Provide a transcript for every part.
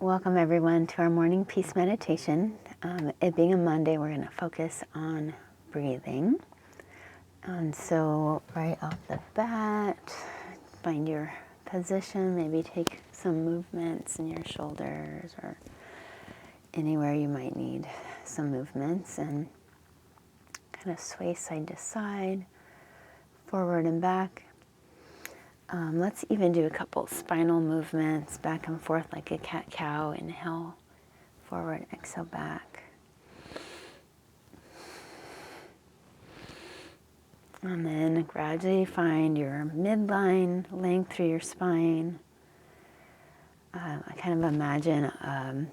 Welcome everyone to our morning peace meditation. It being a Monday, we're going to focus on breathing. And so right off the bat, find your position, maybe take some movements in your shoulders or anywhere you might need some movements, and kind of sway side to side, forward and back. Let's even do a couple spinal movements back and forth like a cat-cow. Inhale, forward, exhale, back. And then gradually find your midline length through your spine. I kind of imagine a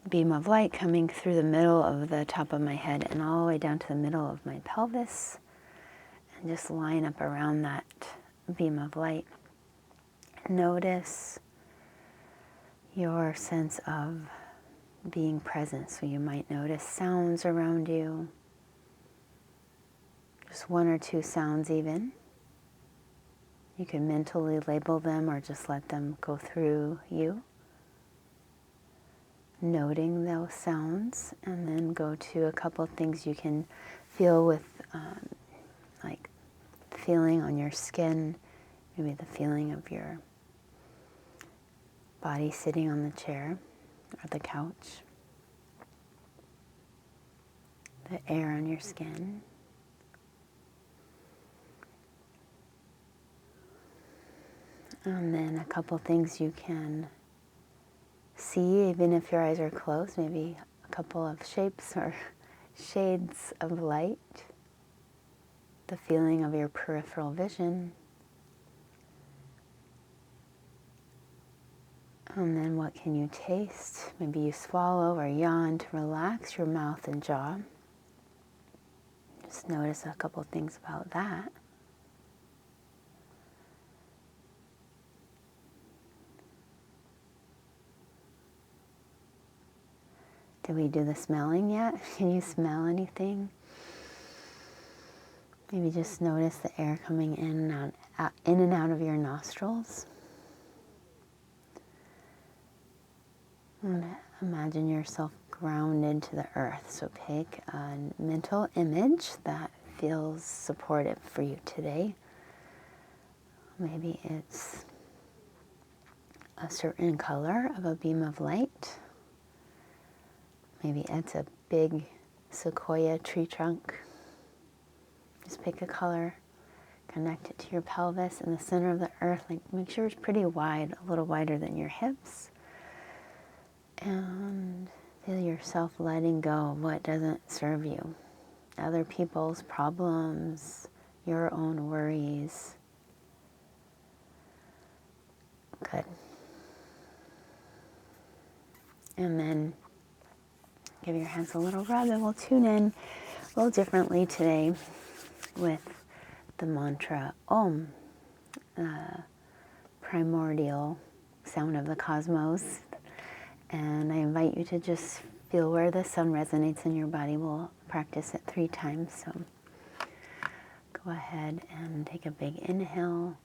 beam of light coming through the middle of the top of my head and all the way down to the middle of my pelvis. And just line up around that beam of light. Notice your sense of being present. So you might notice sounds around you. Just one or two sounds even. You can mentally label them or just let them go through you. Noting those sounds, and then go to a couple of things you can feel with, like feeling on your skin, maybe the feeling of your body sitting on the chair or the couch, the air on your skin. And then a couple things you can see, even if your eyes are closed, maybe a couple of shapes or shades of light, the feeling of your peripheral vision. And then what can you taste? Maybe you swallow or yawn to relax your mouth and jaw. Just notice a couple things about that. Did we do the smelling yet? Can you smell anything? Maybe just notice the air coming in and out of your nostrils. And imagine yourself grounded to the earth. So pick a mental image that feels supportive for you today. Maybe it's a certain color of a beam of light. Maybe it's a big sequoia tree trunk. Just pick a color, connect it to your pelvis in the center of the earth. Like, make sure it's pretty wide, a little wider than your hips. And feel yourself letting go of what doesn't serve you. Other people's problems, your own worries. Good. And then give your hands a little rub, and we'll tune in a little differently today with the mantra Om, primordial sound of the cosmos. And I invite you to just feel where the sound resonates in your body. We'll practice it 3 times. So go ahead and take a big inhale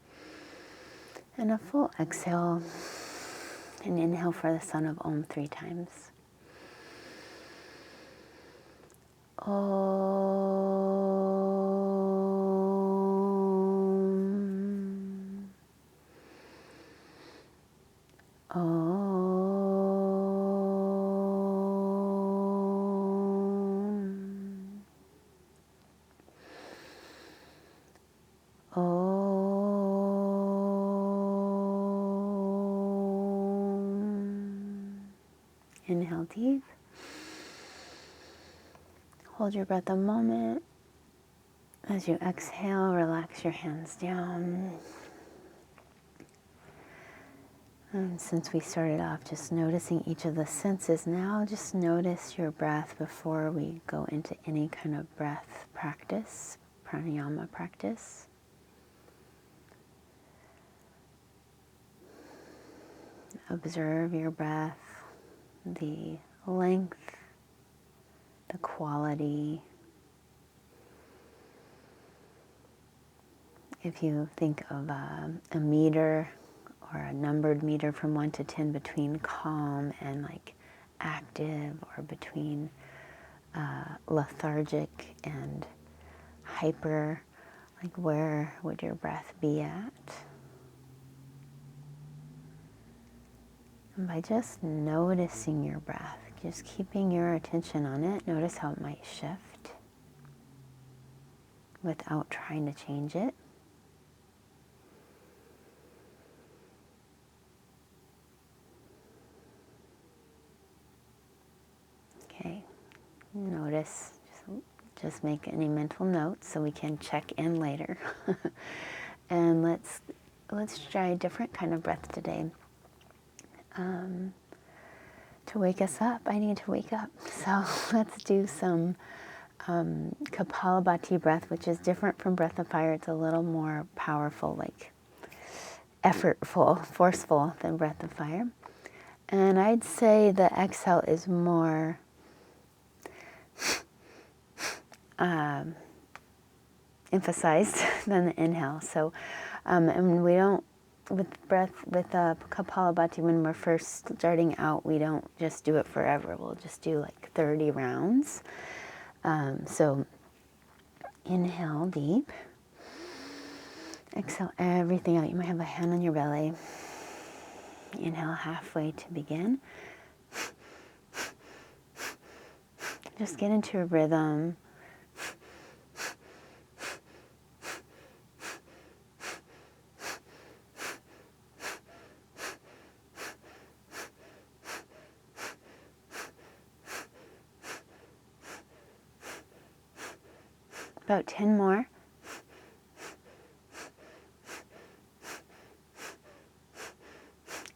and a full exhale. And inhale for the sound of Om 3 times. Om. Om. Inhale deep. Hold your breath a moment. As you exhale, relax your hands down. And since we started off just noticing each of the senses, now just notice your breath before we go into any kind of breath practice, pranayama practice. Observe your breath, the length, the quality. If you think of a meter or a numbered meter from 1 to 10 between calm and like active, or between lethargic and hyper. Like, where would your breath be at? And by just noticing your breath, just keeping your attention on it, notice how it might shift without trying to change it. Okay, notice, just make any mental notes so we can check in later. And let's try a different kind of breath today. To wake us up, I need to wake up. So let's do some Kapalabhati breath, which is different from breath of fire. It's a little more powerful, like effortful, forceful than breath of fire. And I'd say the exhale is more emphasized than the inhale. So, and we don't, with Kapalabhati, when we're first starting out, we don't just do it forever. We'll just do like 30 rounds. So inhale deep. Exhale everything out. You might have a hand on your belly. Inhale halfway to begin. Just get into a rhythm. About 10 more.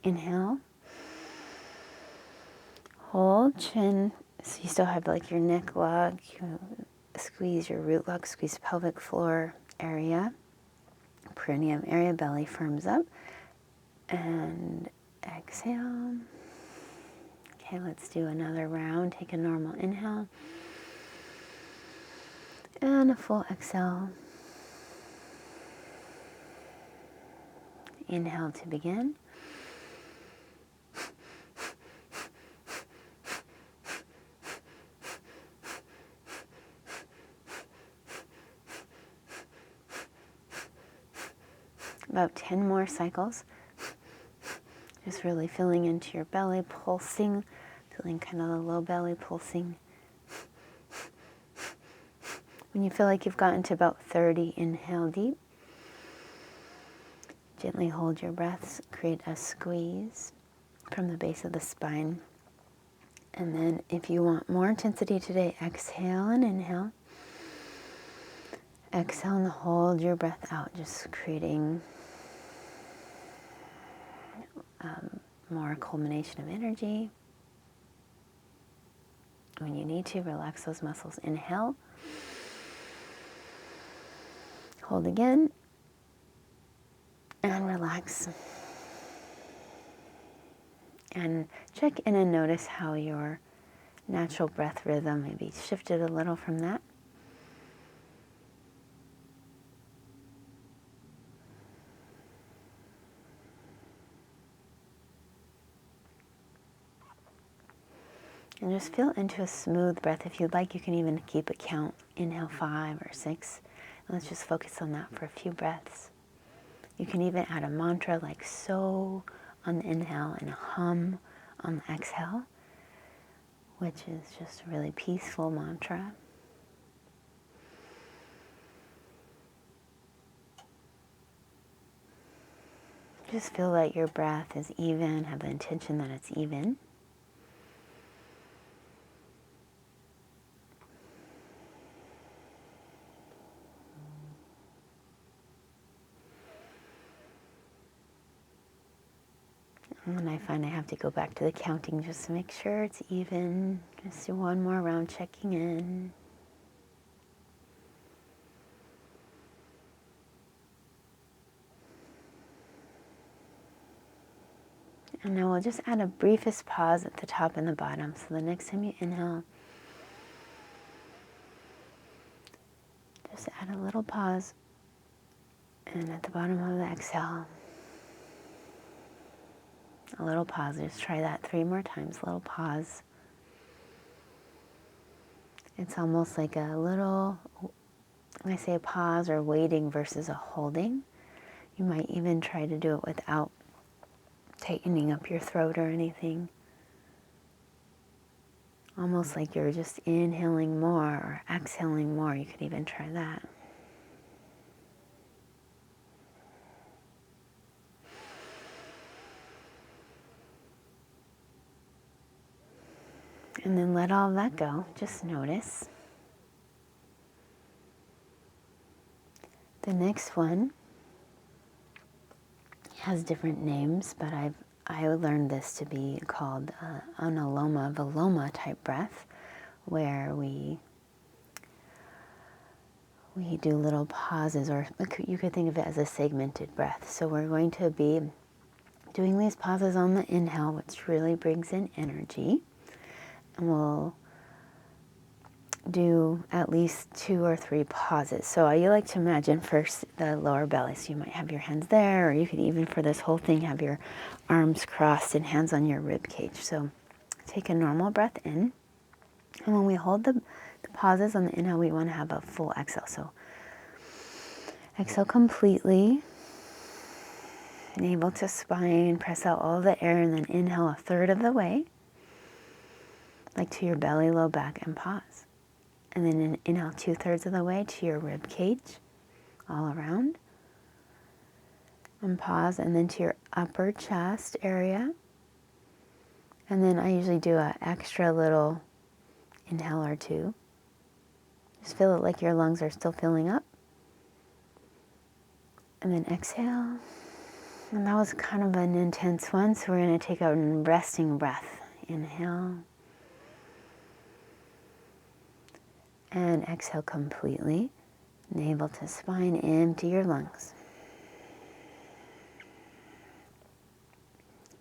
Inhale. Hold chin. So you still have like your neck log. You squeeze your root log, squeeze pelvic floor area. Perineum area, belly firms up. And exhale. Okay, let's do another round. Take a normal inhale. And a full exhale. Inhale to begin. About 10 more cycles. Just really feeling into your belly, pulsing, feeling kind of the low belly pulsing. When you feel like you've gotten to about 30, inhale deep. Gently hold your breaths, create a squeeze from the base of the spine. And then if you want more intensity today, exhale and inhale. Exhale and hold your breath out, just creating more culmination of energy. When you need to, relax those muscles. Inhale. Hold again. And relax. And check in and notice how your natural breath rhythm maybe shifted a little from that. And just feel into a smooth breath. If you'd like, you can even keep a count. Inhale 5 or 6. And let's just focus on that for a few breaths. You can even add a mantra like so on the inhale and a hum on the exhale, which is just a really peaceful mantra. Just feel that your breath is even, have the intention that it's even. And I find I have to go back to the counting just to make sure it's even. Just do one more round checking in. And now we'll just add a briefest pause at the top and the bottom. So the next time you inhale, just add a little pause. And at the bottom of the exhale, A little pause. Just try that 3 more times. A little pause. It's almost like a little, when I say a pause or waiting versus a holding, you might even try to do it without tightening up your throat or anything. Almost like you're just inhaling more or exhaling more. You could even try that. And then let all of that go. Just notice. The next one has different names, but I learned this to be called analoma viloma type breath, where we do little pauses, or you could think of it as a segmented breath. So we're going to be doing these pauses on the inhale, which really brings in energy. And we'll do at least 2 or 3 pauses. So you like to imagine first the lower belly. So you might have your hands there, or you could even for this whole thing have your arms crossed and hands on your rib cage. So take a normal breath in. And when we hold the pauses on the inhale, we want to have a full exhale. So exhale completely. Navel to spine, press out all the air, and then inhale 1/3 of the way, like to your belly, low back, and pause. And then inhale 2/3 of the way to your rib cage, all around. And pause, and then to your upper chest area. And then I usually do an extra little inhale or 2. Just feel it like your lungs are still filling up. And then exhale. And that was kind of an intense one, so we're going to take a resting breath. Inhale. And exhale completely. Navel to spine, empty your lungs.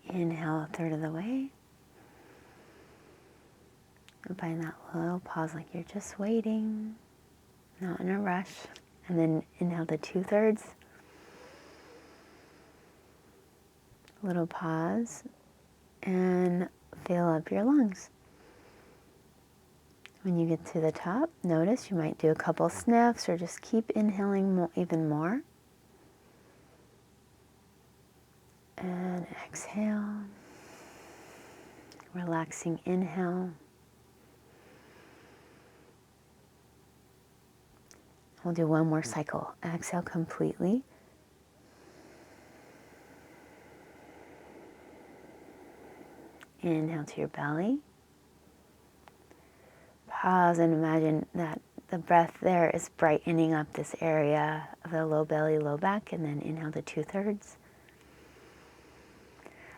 Inhale 1/3 of the way. And find that little pause, like you're just waiting, not in a rush. And then inhale to 2/3. Little pause. And fill up your lungs. When you get to the top, notice you might do a couple sniffs or just keep inhaling even more. And exhale. Relaxing inhale. We'll do one more cycle. Exhale completely. Inhale to your belly. Pause and imagine that the breath there is brightening up this area of the low belly, low back, and then inhale to 2/3.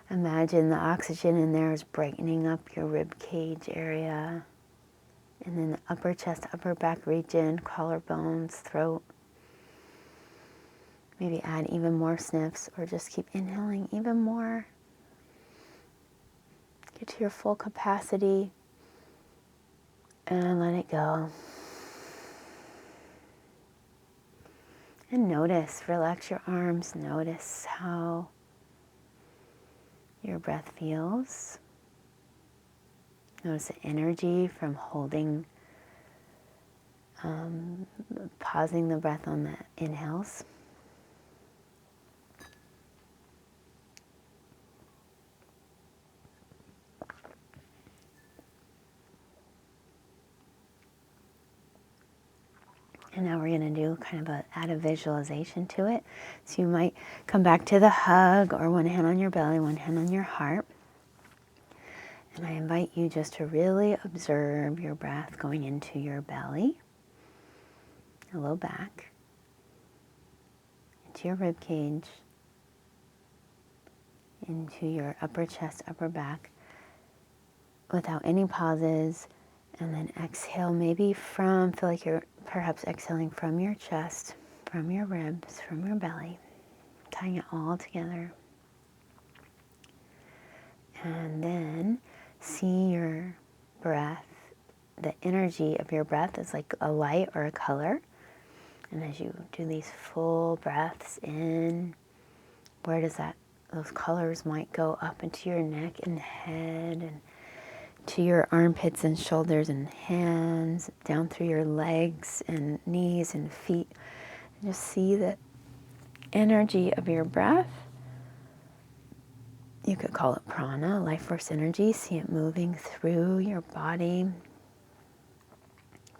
Imagine the oxygen in there is brightening up your rib cage area, and then the upper chest, upper back region, collarbones, throat. Maybe add even more sniffs, or just keep inhaling even more. Get to your full capacity and let it go. And notice, relax your arms, notice how your breath feels. Notice the energy from holding, pausing the breath on the inhales. And now we're going to do kind of add a visualization to it. So you might come back to the hug, or one hand on your belly, one hand on your heart. And I invite you just to really observe your breath going into your belly, your low back, into your rib cage, into your upper chest, upper back, without any pauses. And then exhale, maybe feel like you're perhaps exhaling from your chest, from your ribs, from your belly, tying it all together. And then see your breath, the energy of your breath is like a light or a color. And as you do these full breaths in, where does that those colors might go up into your neck and head and to your armpits and shoulders and hands, down through your legs and knees and feet. And just see the energy of your breath. You could call it prana, life force energy. See it moving through your body,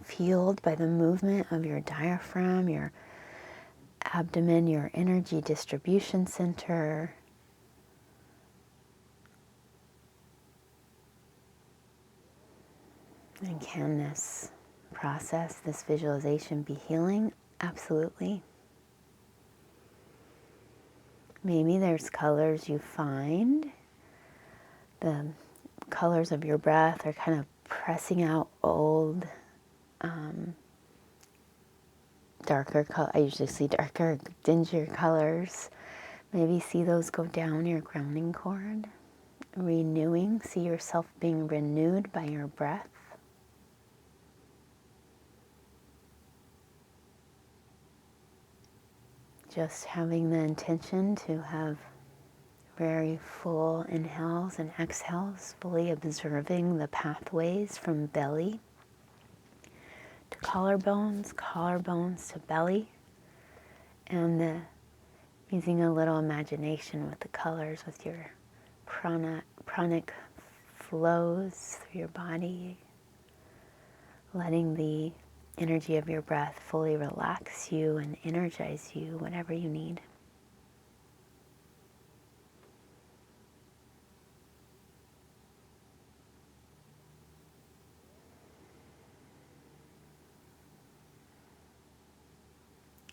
fueled by the movement of your diaphragm, your abdomen, your energy distribution center. And can this process, this visualization, be healing? Absolutely. Maybe there's colors you find. The colors of your breath are kind of pressing out old, darker color. I usually see darker, dingier colors. Maybe see those go down your grounding cord. Renewing. See yourself being renewed by your breath. Just having the intention to have very full inhales and exhales, fully observing the pathways from belly to collarbones, collarbones to belly, and using a little imagination with the colors, with your pranic flows through your body, letting the energy of your breath fully relax you and energize you, whatever you need.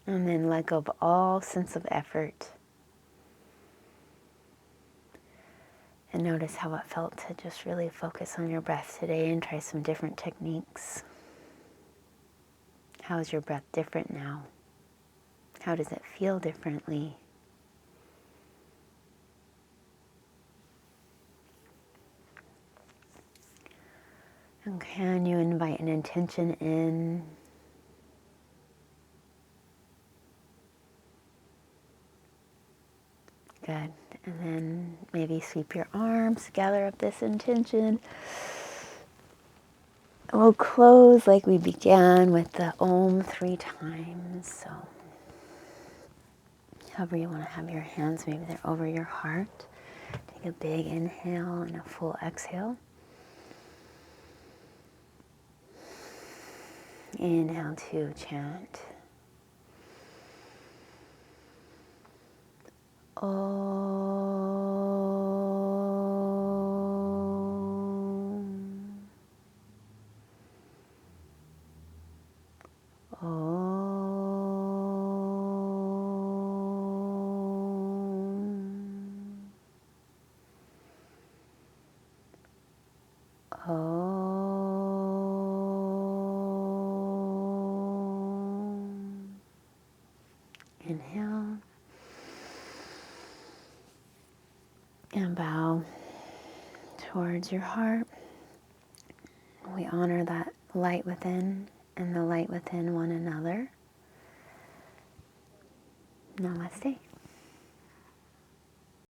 And then let go of all sense of effort. And notice how it felt to just really focus on your breath today and try some different techniques. How is your breath different now? How does it feel differently? And can you invite an intention in? Good. And then maybe sweep your arms, gather up this intention. We'll close like we began with the Om 3 times. So, however you want to have your hands, maybe they're over your heart. Take a big inhale and a full exhale. Inhale to chant. Inhale. And bow towards your heart. We honor that light within and the light within one another. Namaste.